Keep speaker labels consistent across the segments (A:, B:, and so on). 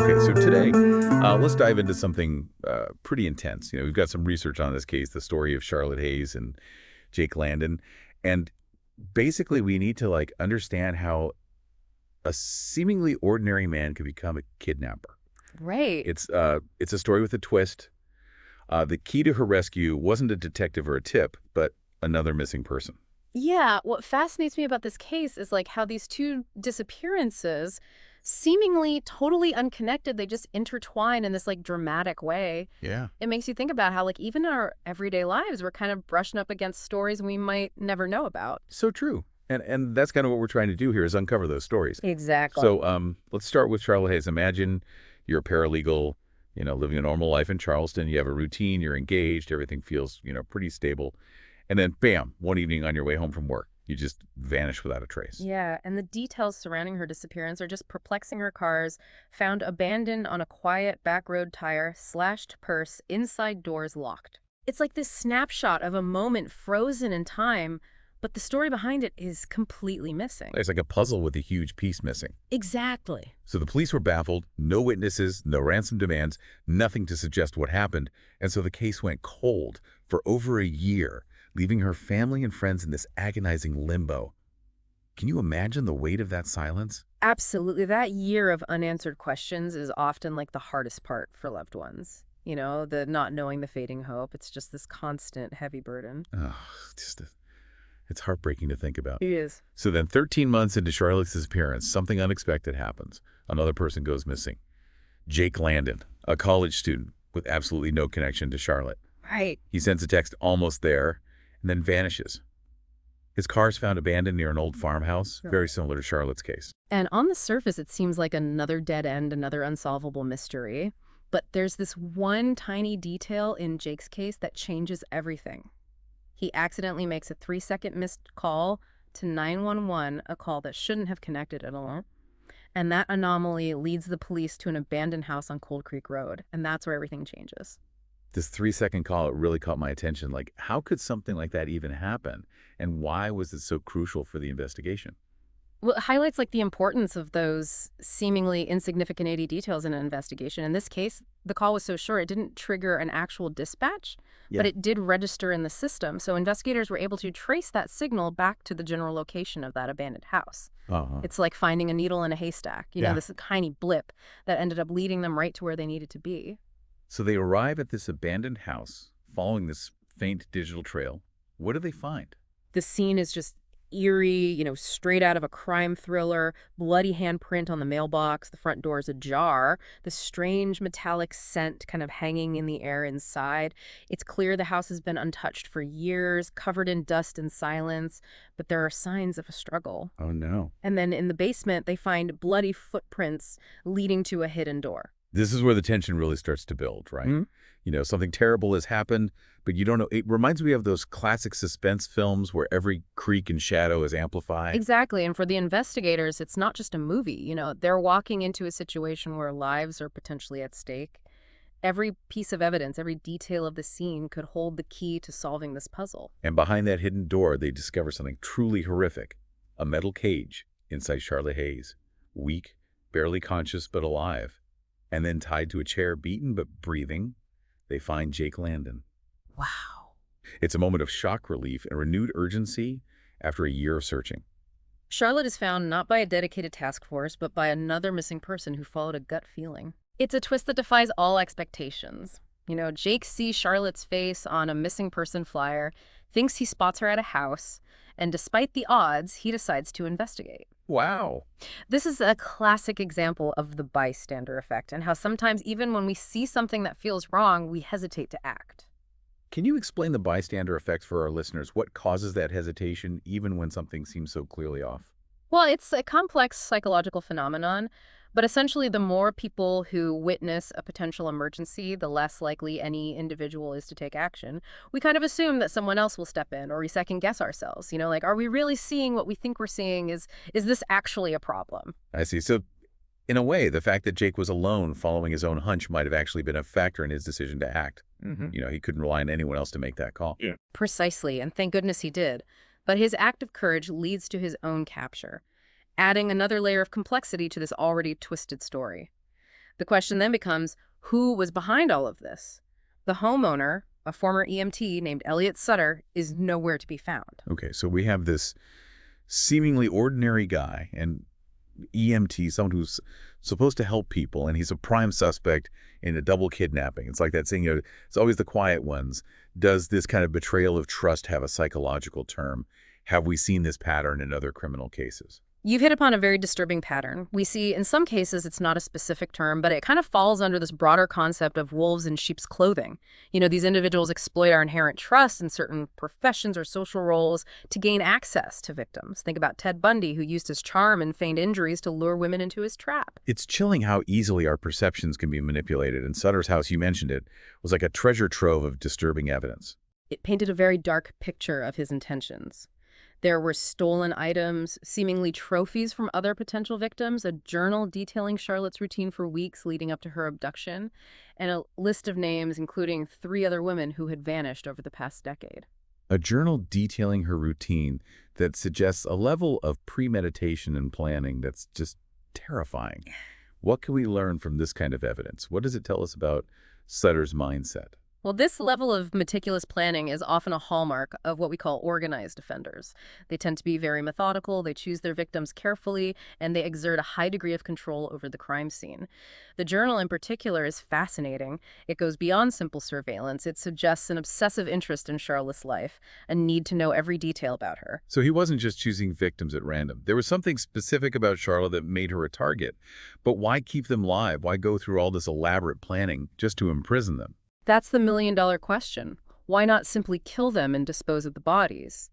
A: Okay, so today, let's dive into something pretty intense. We've got some research on this case, the story of Charlotte Hayes and Jake Landon, and basically we need to understand how a seemingly ordinary man could become a kidnapper.
B: Right.
A: It's a story with a twist. The key to her rescue wasn't a detective or a tip, but another missing person.
B: Yeah, what fascinates me about this case is how these two disappearances, seemingly totally unconnected, they just intertwine in this dramatic way.
A: Yeah.
B: It makes you think about how in our everyday lives we're kind of brushing up against stories we might never know about.
A: So true. And that's kind of what we're trying to do here is uncover those stories.
B: Exactly.
A: So let's start with Charlotte Hayes. Imagine you're a paralegal, living a normal life in Charleston. You have a routine, you're engaged, everything feels, pretty stable. And then, bam, one evening on your way home from work, you just vanish without a trace.
B: Yeah, and the details surrounding her disappearance are just perplexing. Her cars found abandoned on a quiet back road tire, slashed purse, inside doors locked. It's like this snapshot of a moment frozen in time, but the story behind it is completely missing.
A: It's like a puzzle with a huge piece missing.
B: Exactly.
A: So the police were baffled, no witnesses, no ransom demands, nothing to suggest what happened. And so the case went cold for over a year, leaving her family and friends in this agonizing limbo. Can you imagine the weight of that silence?
B: Absolutely. That year of unanswered questions is often the hardest part for loved ones. The not knowing, the fading hope. It's just this constant heavy burden.
A: Oh, it's heartbreaking to think about.
B: It is.
A: So then 13 months into Charlotte's disappearance, something unexpected happens. Another person goes missing. Jake Landon, a college student with absolutely no connection to Charlotte.
B: Right.
A: He sends a text almost there and then vanishes. His car is found abandoned near an old farmhouse, very similar to Charlotte's case.
B: And on the surface, it seems like another dead end, another unsolvable mystery. But there's this one tiny detail in Jake's case that changes everything. He accidentally makes a 3-second missed call to 911, a call that shouldn't have connected at all. And that anomaly leads the police to an abandoned house on Cold Creek Road. And that's where everything changes.
A: This 3-second call, it really caught my attention. How could something like that even happen? And why was it so crucial for the investigation?
B: Well, it highlights the importance of those seemingly insignificant 80 details in an investigation. In this case, the call was so short, it didn't trigger an actual dispatch, but it did register in the system. So investigators were able to trace that signal back to the general location of that abandoned house. It's like finding a needle in a haystack, this tiny blip that ended up leading them right to where they needed to be.
A: So they arrive at this abandoned house, following this faint digital trail. What do they find?
B: The scene is just eerie, straight out of a crime thriller, bloody handprint on the mailbox, the front door is ajar, the strange metallic scent kind of hanging in the air inside. It's clear the house has been untouched for years, covered in dust and silence, but there are signs of a struggle.
A: Oh, no.
B: And then in the basement, they find bloody footprints leading to a hidden door.
A: This is where the tension really starts to build, right?
B: Mm-hmm.
A: Something terrible has happened, but you don't know. It reminds me of those classic suspense films where every creak and shadow is amplified.
B: Exactly. And for the investigators, it's not just a movie. They're walking into a situation where lives are potentially at stake. Every piece of evidence, every detail of the scene could hold the key to solving this puzzle.
A: And behind that hidden door, they discover something truly horrific. A metal cage inside Charlotte Hayes. Weak, barely conscious, but alive. And then tied to a chair, beaten but breathing, they find Jake Landon.
B: Wow.
A: It's a moment of shock relief and renewed urgency after a year of searching.
B: Charlotte is found not by a dedicated task force, but by another missing person who followed a gut feeling. It's a twist that defies all expectations. Jake sees Charlotte's face on a missing person flyer, thinks he spots her at a house, and despite the odds, he decides to investigate.
A: Wow.
B: This is a classic example of the bystander effect and how sometimes even when we see something that feels wrong, we hesitate to act.
A: Can you explain the bystander effect for our listeners? What causes that hesitation even when something seems so clearly off?
B: Well, it's a complex psychological phenomenon, but essentially the more people who witness a potential emergency, the less likely any individual is to take action. We kind of assume that someone else will step in, or we second guess ourselves. Are we really seeing what we think we're seeing? Is this actually a problem?
A: I see. So in a way, the fact that Jake was alone following his own hunch might have actually been a factor in his decision to act. He couldn't rely on anyone else to make that call.
C: Yeah.
B: Precisely, and thank goodness he did. But his act of courage leads to his own capture. adding another layer of complexity to this already twisted story. The question then becomes, who was behind all of this? The homeowner, a former EMT named Elliot Sutter, is nowhere to be found.
A: Okay, so we have this seemingly ordinary guy, and EMT, someone who's supposed to help people, and he's a prime suspect in a double kidnapping. It's like that saying, it's always the quiet ones. Does this kind of betrayal of trust have a psychological term? Have we seen this pattern in other criminal cases?
B: You've hit upon a very disturbing pattern. We see in some cases it's not a specific term, but it kind of falls under this broader concept of wolves in sheep's clothing. These individuals exploit our inherent trust in certain professions or social roles to gain access to victims. Think about Ted Bundy, who used his charm and feigned injuries to lure women into his trap.
A: It's chilling how easily our perceptions can be manipulated, and Sutter's house, you mentioned it, was like a treasure trove of disturbing evidence.
B: It painted a very dark picture of his intentions. There were stolen items, seemingly trophies from other potential victims, a journal detailing Charlotte's routine for weeks leading up to her abduction, and a list of names including 3 other women who had vanished over the past decade.
A: A journal detailing her routine that suggests a level of premeditation and planning that's just terrifying. What can we learn from this kind of evidence? What does it tell us about Sutter's mindset?
B: Well, this level of meticulous planning is often a hallmark of what we call organized offenders. They tend to be very methodical, they choose their victims carefully, and they exert a high degree of control over the crime scene. The journal in particular is fascinating. It goes beyond simple surveillance. It suggests an obsessive interest in Charlotte's life, a need to know every detail about her.
A: So he wasn't just choosing victims at random. There was something specific about Charlotte that made her a target. But why keep them live? Why go through all this elaborate planning just to imprison them?
B: That's the million-dollar question. Why not simply kill them and dispose of the bodies?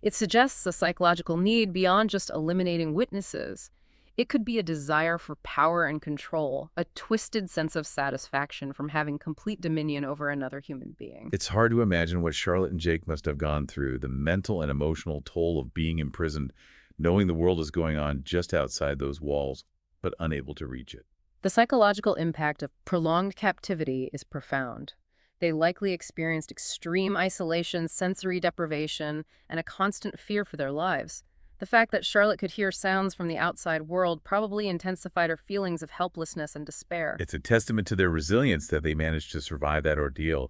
B: It suggests a psychological need beyond just eliminating witnesses. It could be a desire for power and control, a twisted sense of satisfaction from having complete dominion over another human being.
A: It's hard to imagine what Charlotte and Jake must have gone through, the mental and emotional toll of being imprisoned, knowing the world is going on just outside those walls, but unable to reach it.
B: The psychological impact of prolonged captivity is profound. They likely experienced extreme isolation, sensory deprivation, and a constant fear for their lives. The fact that Charlotte could hear sounds from the outside world probably intensified her feelings of helplessness and despair.
A: It's a testament to their resilience that they managed to survive that ordeal.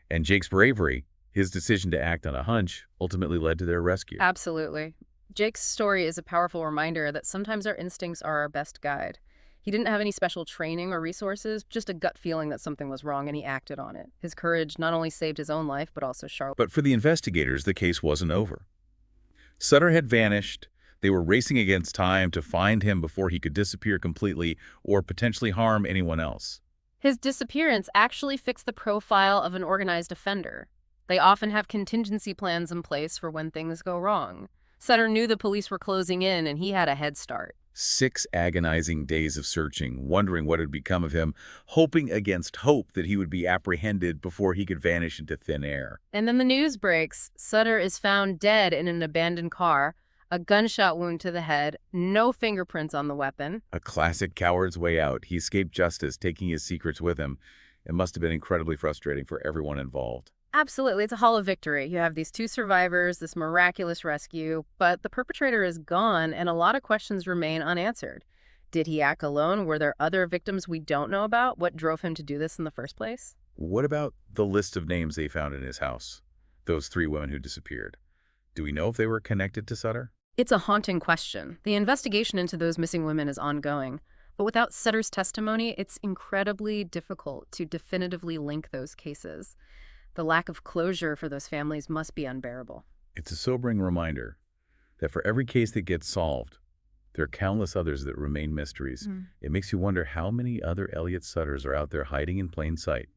A: And Jake's bravery, his decision to act on a hunch, ultimately led to their rescue.
B: Absolutely. Jake's story is a powerful reminder that sometimes our instincts are our best guide. He didn't have any special training or resources, just a gut feeling that something was wrong, and he acted on it. His courage not only saved his own life, but also Charlotte.
A: But for the investigators, the case wasn't over. Sutter had vanished. They were racing against time to find him before he could disappear completely or potentially harm anyone else.
B: His disappearance actually fixed the profile of an organized offender. They often have contingency plans in place for when things go wrong. Sutter knew the police were closing in, and he had a head start.
A: 6 agonizing days of searching, wondering what had become of him, hoping against hope that he would be apprehended before he could vanish into thin air.
B: And then the news breaks. Sutter is found dead in an abandoned car, a gunshot wound to the head, no fingerprints on the weapon.
A: A classic coward's way out. He escaped justice, taking his secrets with him. It must have been incredibly frustrating for everyone involved.
B: Absolutely. It's a hollow victory. You have these 2 survivors, this miraculous rescue, but the perpetrator is gone and a lot of questions remain unanswered. Did he act alone? Were there other victims we don't know about? What drove him to do this in the first place?
A: What about the list of names they found in his house? Those 3 women who disappeared. Do we know if they were connected to Sutter?
B: It's a haunting question. The investigation into those missing women is ongoing, but without Sutter's testimony, it's incredibly difficult to definitively link those cases. The lack of closure for those families must be unbearable.
A: It's a sobering reminder that for every case that gets solved, there are countless others that remain mysteries. It makes you wonder how many other Elliot Sutters are out there hiding in plain sight.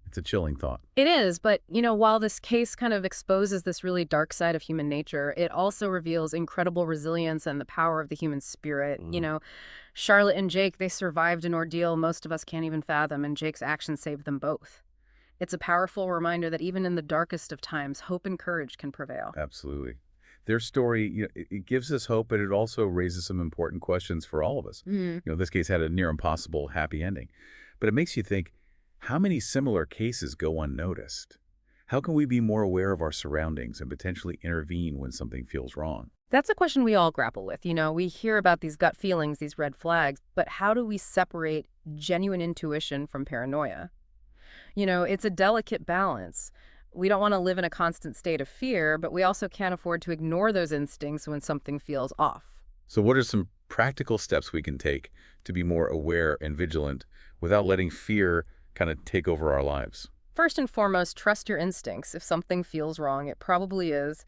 A: It's a chilling thought.
B: It is, but, while this case kind of exposes this really dark side of human nature, it also reveals incredible resilience and the power of the human spirit. Charlotte and Jake, they survived an ordeal most of us can't even fathom, and Jake's actions saved them both. It's a powerful reminder that even in the darkest of times, hope and courage can prevail.
A: Absolutely. Their story, it gives us hope, but it also raises some important questions for all of us. This case had a near impossible happy ending. But it makes you think, how many similar cases go unnoticed? How can we be more aware of our surroundings and potentially intervene when something feels wrong?
B: That's a question we all grapple with. We hear about these gut feelings, these red flags, but how do we separate genuine intuition from paranoia? It's a delicate balance. We don't want to live in a constant state of fear, but we also can't afford to ignore those instincts when something feels off.
A: So what are some practical steps we can take to be more aware and vigilant without letting fear kind of take over our lives?
B: First and foremost, trust your instincts. If something feels wrong, it probably is.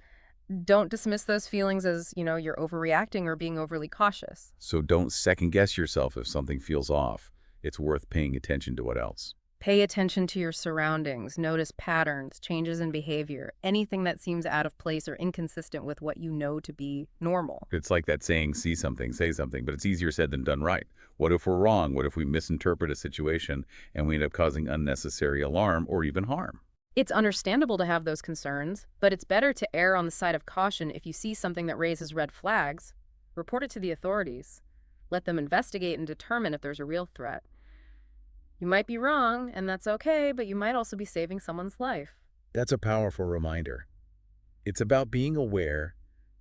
B: Don't dismiss those feelings as, you're overreacting or being overly cautious.
A: So don't second guess yourself if something feels off. It's worth paying attention to what else.
B: Pay attention to your surroundings. Notice patterns, changes in behavior, anything that seems out of place or inconsistent with what you know to be normal.
A: It's like that saying, see something, say something, but it's easier said than done right. What if we're wrong? What if we misinterpret a situation and we end up causing unnecessary alarm or even harm?
B: It's understandable to have those concerns, but it's better to err on the side of caution. If you see something that raises red flags, report it to the authorities. Let them investigate and determine if there's a real threat. You might be wrong, and that's okay, but you might also be saving someone's life.
A: That's a powerful reminder. It's about being aware,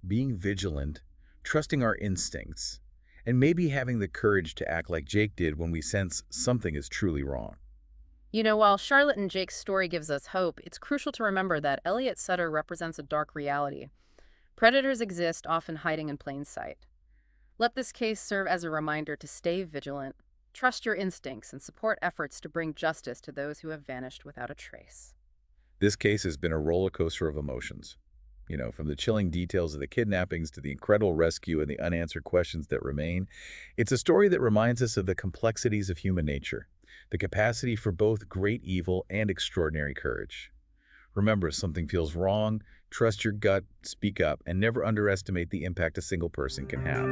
A: being vigilant, trusting our instincts, and maybe having the courage to act like Jake did when we sense something is truly wrong.
B: While Charlotte and Jake's story gives us hope, it's crucial to remember that Elliot Sutter represents a dark reality. Predators exist, often hiding in plain sight. Let this case serve as a reminder to stay vigilant, trust your instincts, and support efforts to bring justice to those who have vanished without a trace.
A: This case has been a roller coaster of emotions. From the chilling details of the kidnappings to the incredible rescue and the unanswered questions that remain, it's a story that reminds us of the complexities of human nature, the capacity for both great evil and extraordinary courage. Remember, if something feels wrong, trust your gut, speak up, and never underestimate the impact a single person can have.